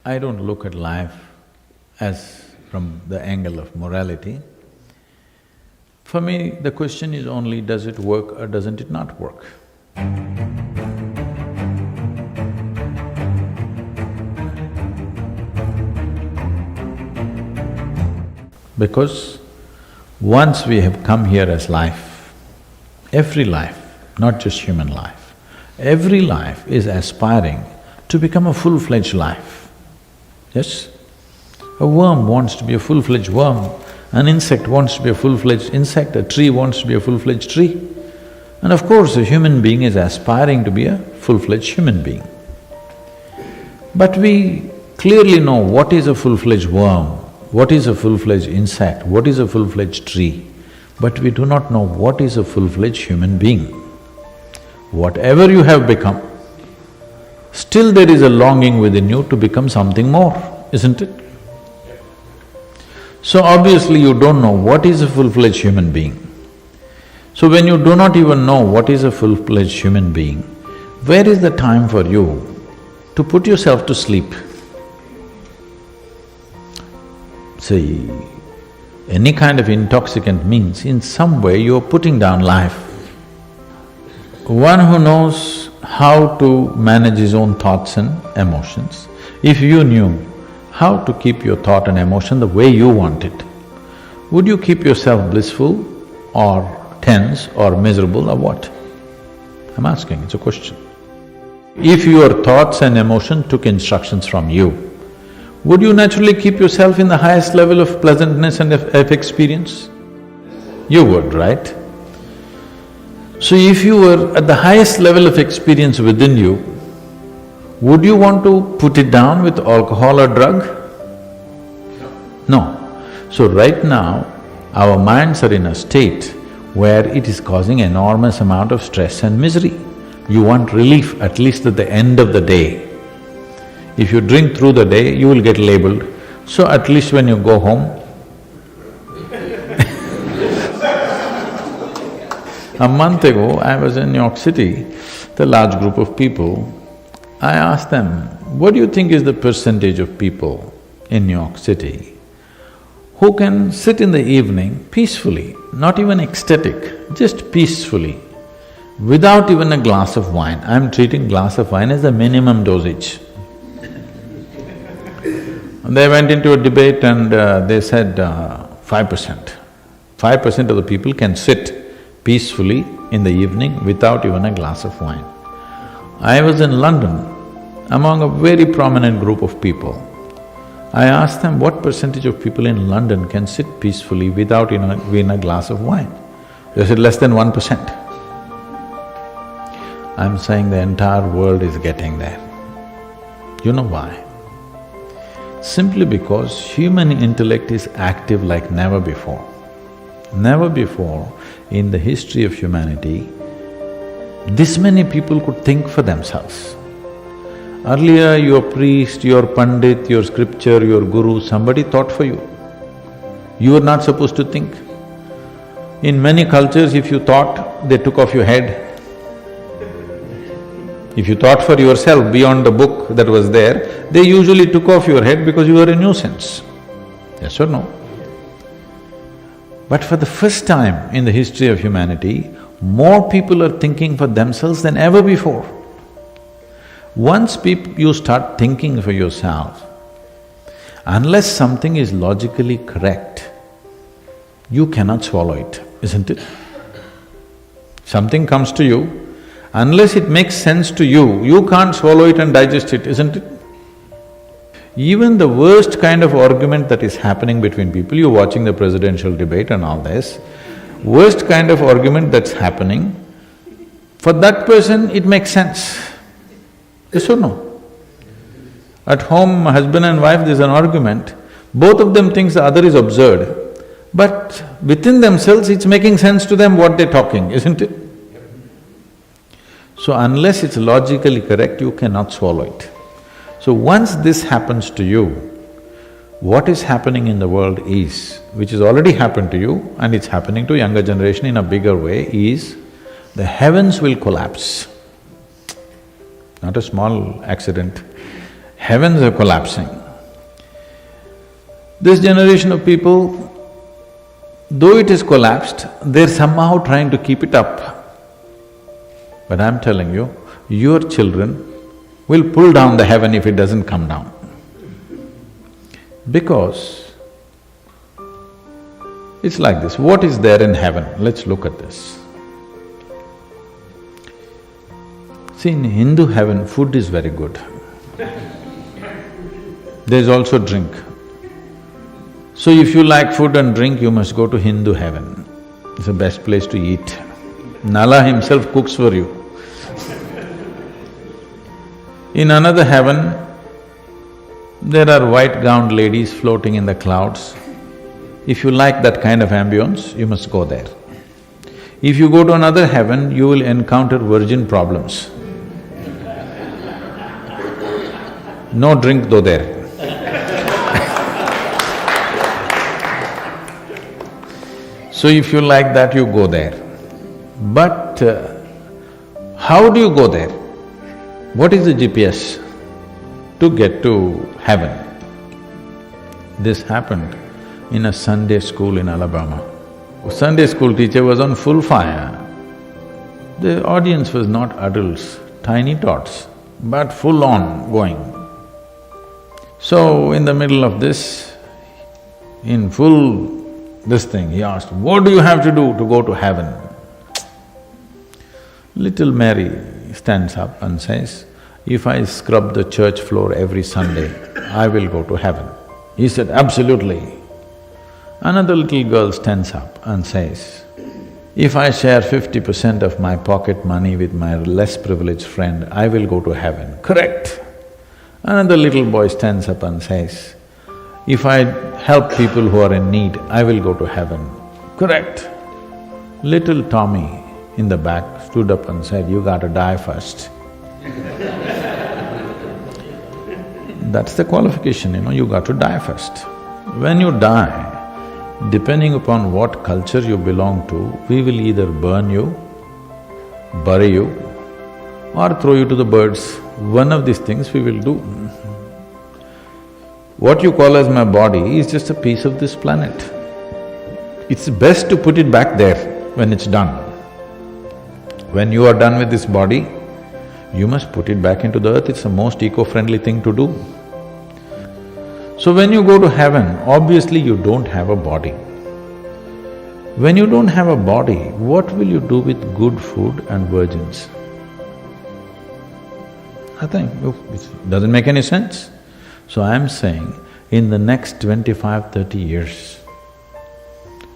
I don't look at life as from the angle of morality. For me, the question is only, does it work or doesn't it not work? Because once we have come here as life, every life, not just human life, every life is aspiring to become a full-fledged life. Yes? A worm wants to be a full-fledged worm, an insect wants to be a full-fledged insect, a tree wants to be a full-fledged tree. And of course, a human being is aspiring to be a full-fledged human being. But we clearly know what is a full-fledged worm, what is a full-fledged insect, what is a full-fledged tree, but we do not know what is a full-fledged human being. Whatever you have become, still there is a longing within you to become something more, isn't it? So obviously you don't know what is a full-fledged human being. So when you do not even know what is a full-fledged human being, where is the time for you to put yourself to sleep? See, any kind of intoxicant means in some way you're putting down life. One who knows how to manage his own thoughts and emotions, if you knew how to keep your thought and emotion the way you want it, would you keep yourself blissful or tense or miserable or what? I'm asking, it's a question. If your thoughts and emotion took instructions from you, would you naturally keep yourself in the highest level of pleasantness and of experience? You would, right? So if you were at the highest level of experience within you, would you want to put it down with alcohol or drug? No. So right now, our minds are in a state where it is causing enormous amount of stress and misery. You want relief at least at the end of the day. If you drink through the day, you will get labeled. So at least when you go home, a month ago, I was in New York City, the large group of people. I asked them, what do you think is the percentage of people in New York City who can sit in the evening peacefully, not even ecstatic, just peacefully, without even a glass of wine? I'm treating glass of wine as the minimum dosage. They went into a debate and they said 5%. 5% of the people can sit peacefully in the evening without even a glass of wine. I was in London among a very prominent group of people. I asked them what percentage of people in London can sit peacefully without even a glass of wine. They said less than 1%. I'm saying the entire world is getting there. You know why? Simply because human intellect is active like never before. Never before in the history of humanity, this many people could think for themselves. Earlier, your priest, your pandit, your scripture, your guru, somebody thought for you. You were not supposed to think. In many cultures, if you thought, they took off your head. If you thought for yourself beyond the book that was there, they usually took off your head because you were a nuisance. Yes or no? But for the first time in the history of humanity, more people are thinking for themselves than ever before. Once you start thinking for yourself, unless something is logically correct, you cannot swallow it, isn't it? Something comes to you, unless it makes sense to you, you can't swallow it and digest it, isn't it? Even the worst kind of argument that is happening between people, you're watching the presidential debate and all this, worst kind of argument that's happening, for that person it makes sense. Yes or no? At home, husband and wife, there's an argument, both of them thinks the other is absurd, but within themselves it's making sense to them what they're talking, isn't it? So unless it's logically correct, you cannot swallow it. So once this happens to you, what is happening in the world is, which has already happened to you and it's happening to younger generation in a bigger way, is the heavens will collapse. Not a small accident. Heavens are collapsing. This generation of people, though it is collapsed, they're somehow trying to keep it up. But I'm telling you, your children will pull down the heaven if it doesn't come down. Because it's like this, what is there in heaven? Let's look at this. See, in Hindu heaven, food is very good. There's also drink. So if you like food and drink, you must go to Hindu heaven. It's the best place to eat. Nala himself cooks for you. In another heaven, there are white-gowned ladies floating in the clouds. If you like that kind of ambience, you must go there. If you go to another heaven, you will encounter virgin problems. No drink though there. So if you like that, you go there. But how do you go there? What is the GPS to get to heaven? This happened in a Sunday school in Alabama. A Sunday school teacher was on full fire. The audience was not adults, tiny tots, but full on going. So in the middle of this, in full this thing, he asked, "What do you have to do to go to heaven?" Little Mary stands up and says, "If I scrub the church floor every Sunday, I will go to heaven." He said, "Absolutely." Another little girl stands up and says, "If I share 50% of my pocket money with my less privileged friend, I will go to heaven." Correct. Another little boy stands up and says, "If I help people who are in need, I will go to heaven." Correct. Little Tommy in the back stood up and said, "You gotta die first." That's the qualification, you got to die first. When you die, depending upon what culture you belong to, we will either burn you, bury you, or throw you to the birds. One of these things we will do. What you call as my body is just a piece of this planet. It's best to put it back there when it's done. When you are done with this body, you must put it back into the earth, it's the most eco-friendly thing to do. So when you go to heaven, obviously you don't have a body. When you don't have a body, what will you do with good food and virgins? Nothing. It doesn't make any sense. So I'm saying, in the next 25-30 years,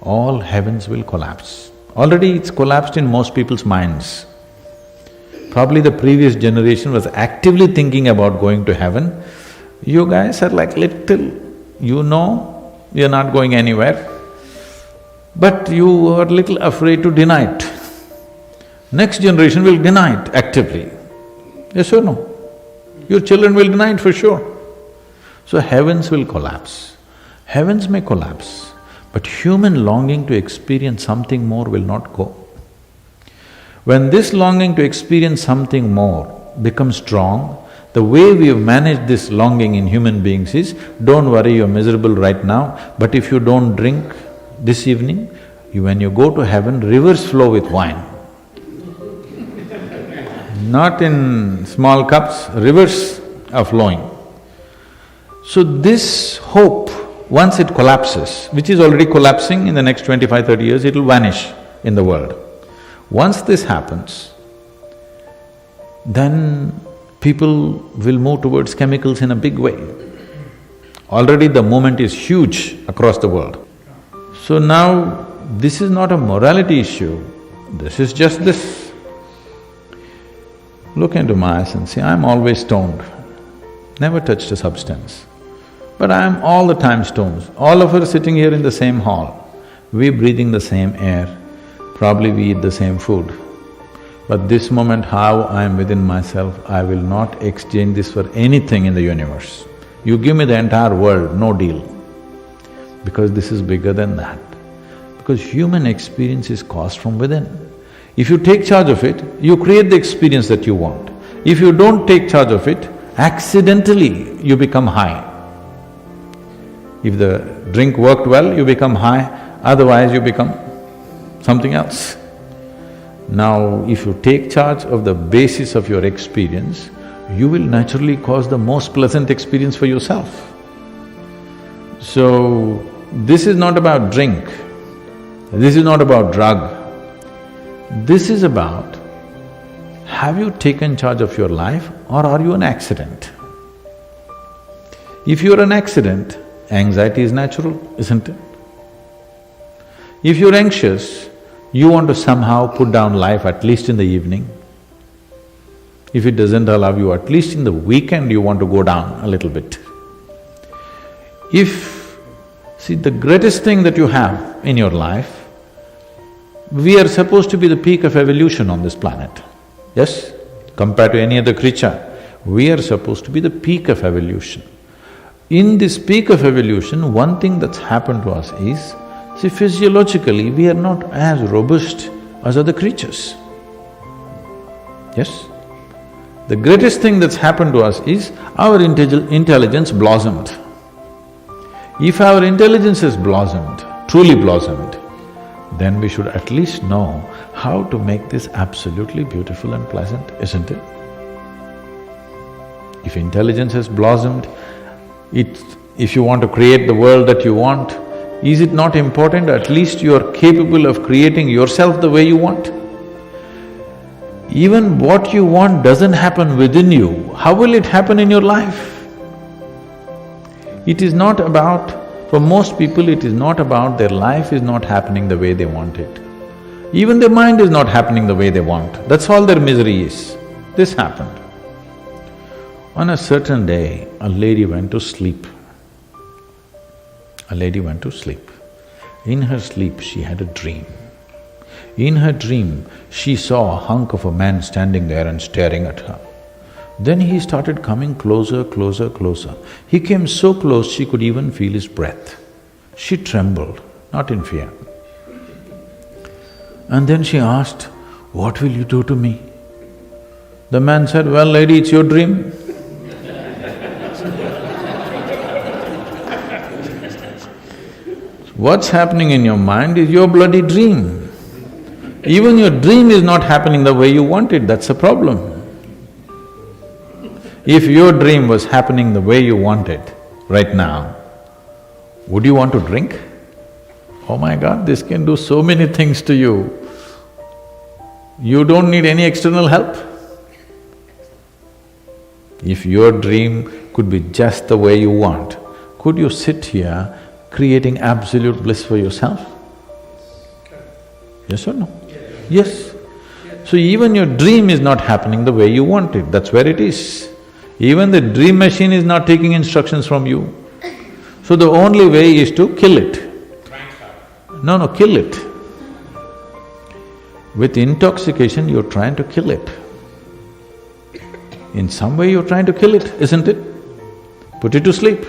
all heavens will collapse. Already it's collapsed in most people's minds. Probably the previous generation was actively thinking about going to heaven. You guys are like little, you're not going anywhere, but you are little afraid to deny it. Next generation will deny it actively. Yes or no? Your children will deny it for sure. So heavens will collapse. Heavens may collapse, but human longing to experience something more will not go. When this longing to experience something more becomes strong, the way we have managed this longing in human beings is, don't worry, you're miserable right now, but if you don't drink this evening, when you go to heaven, rivers flow with wine. Not in small cups, rivers are flowing. So this hope, once it collapses, which is already collapsing, in the next 25-30 years, it'll vanish in the world. Once this happens, then people will move towards chemicals in a big way. Already the movement is huge across the world. So now, this is not a morality issue, this is just this. Look into my eyes and say, I'm always stoned, never touched a substance. But I am all the time stoned. All of us sitting here in the same hall, we're breathing the same air, probably we eat the same food. But this moment, how I am within myself, I will not exchange this for anything in the universe. You give me the entire world, no deal. Because this is bigger than that. Because human experience is caused from within. If you take charge of it, you create the experience that you want. If you don't take charge of it, accidentally you become high. If the drink worked well, you become high, otherwise you become something else. Now, if you take charge of the basis of your experience, you will naturally cause the most pleasant experience for yourself. So, this is not about drink, this is not about drug. This is about, have you taken charge of your life or are you an accident? If you're an accident, anxiety is natural, isn't it? If you're anxious, you want to somehow put down life at least in the evening. If it doesn't allow you, at least in the weekend you want to go down a little bit. See, the greatest thing that you have in your life, we are supposed to be the peak of evolution on this planet, yes? Compared to any other creature, we are supposed to be the peak of evolution. In this peak of evolution, one thing that's happened to us is, see, physiologically, we are not as robust as other creatures. Yes? The greatest thing that's happened to us is our intelligence blossomed. If our intelligence has blossomed, truly blossomed, then we should at least know how to make this absolutely beautiful and pleasant, isn't it? If intelligence has blossomed, if you want to create the world that you want, is it not important at least you are capable of creating yourself the way you want? Even what you want doesn't happen within you, how will it happen in your life? It is not about… for most people, it is not about their life is not happening the way they want it. Even their mind is not happening the way they want, that's all their misery is. This happened. On a certain day, a lady went to sleep. A lady went to sleep. In her sleep, she had a dream. In her dream, she saw a hunk of a man standing there and staring at her. Then he started coming closer, closer, closer. He came so close she could even feel his breath. She trembled, not in fear. And then she asked, "What will you do to me?" The man said, "Well, lady, it's your dream." What's happening in your mind is your bloody dream. Even your dream is not happening the way you want it, that's a problem. If your dream was happening the way you want it right now, would you want to drink? Oh my God, this can do so many things to you. You don't need any external help. If your dream could be just the way you want, could you sit here creating absolute bliss for yourself? Yes or no? Yes. So even your dream is not happening the way you want it, that's where it is. Even the dream machine is not taking instructions from you. So the only way is to kill it. No, kill it. With intoxication, you're trying to kill it. In some way you're trying to kill it, isn't it? Put it to sleep.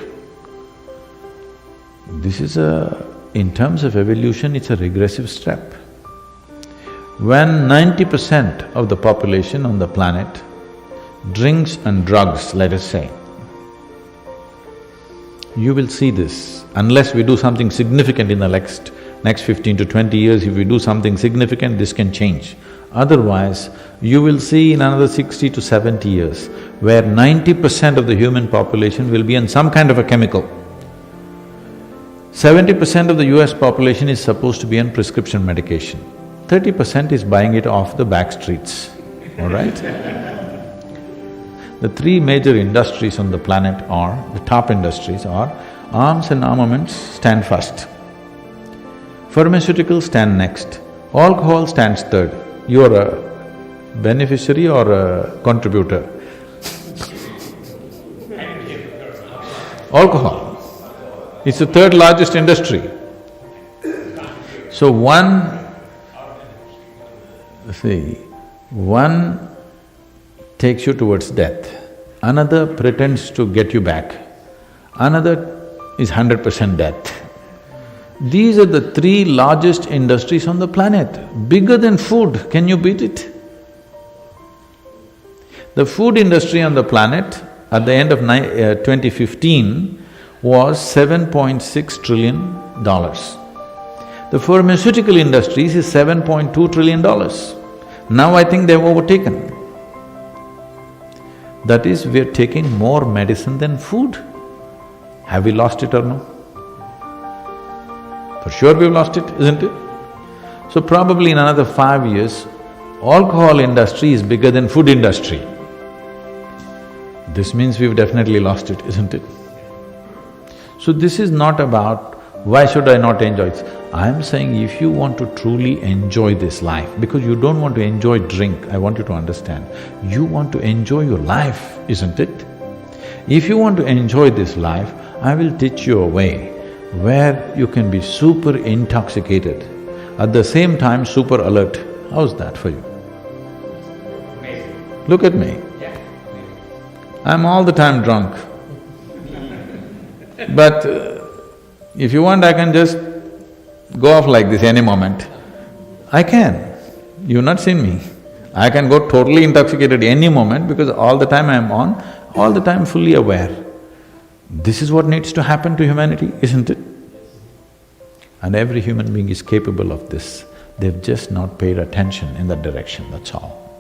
This is in terms of evolution, it's a regressive step. When 90% of the population on the planet drinks and drugs, let us say, you will see this. Unless we do something significant in the next 15 to 20 years, if we do something significant, this can change. Otherwise, you will see in another 60 to 70 years, where 90% of the human population will be on some kind of a chemical. 70% of the US population is supposed to be on prescription medication. 30% is buying it off the back streets, all right? The three major industries on the planet are, the top industries are, arms and armaments stand first, pharmaceuticals stand next, alcohol stands third. You are a beneficiary or a contributor? Alcohol. It's the third largest industry. So one takes you towards death, another pretends to get you back, another is 100% death. These are the three largest industries on the planet, bigger than food. Can you beat it? The food industry on the planet at the end of 2015 was $7.6 trillion. The pharmaceutical industries is $7.2 trillion. Now I think they've overtaken. That is, we're taking more medicine than food. Have we lost it or no? For sure we've lost it, isn't it? So probably in another 5 years, alcohol industry is bigger than food industry. This means we've definitely lost it, isn't it? So this is not about, why should I not enjoy it? I'm saying if you want to truly enjoy this life, because you don't want to enjoy drink, I want you to understand, you want to enjoy your life, isn't it? If you want to enjoy this life, I will teach you a way where you can be super intoxicated, at the same time super alert. How's that for you? Amazing. Look at me. Yeah. I'm all the time drunk. But if you want, I can just go off like this any moment. I can. You've not seen me. I can go totally intoxicated any moment because all the time I'm on, all the time fully aware. This is what needs to happen to humanity, isn't it? And every human being is capable of this. They've just not paid attention in that direction, that's all.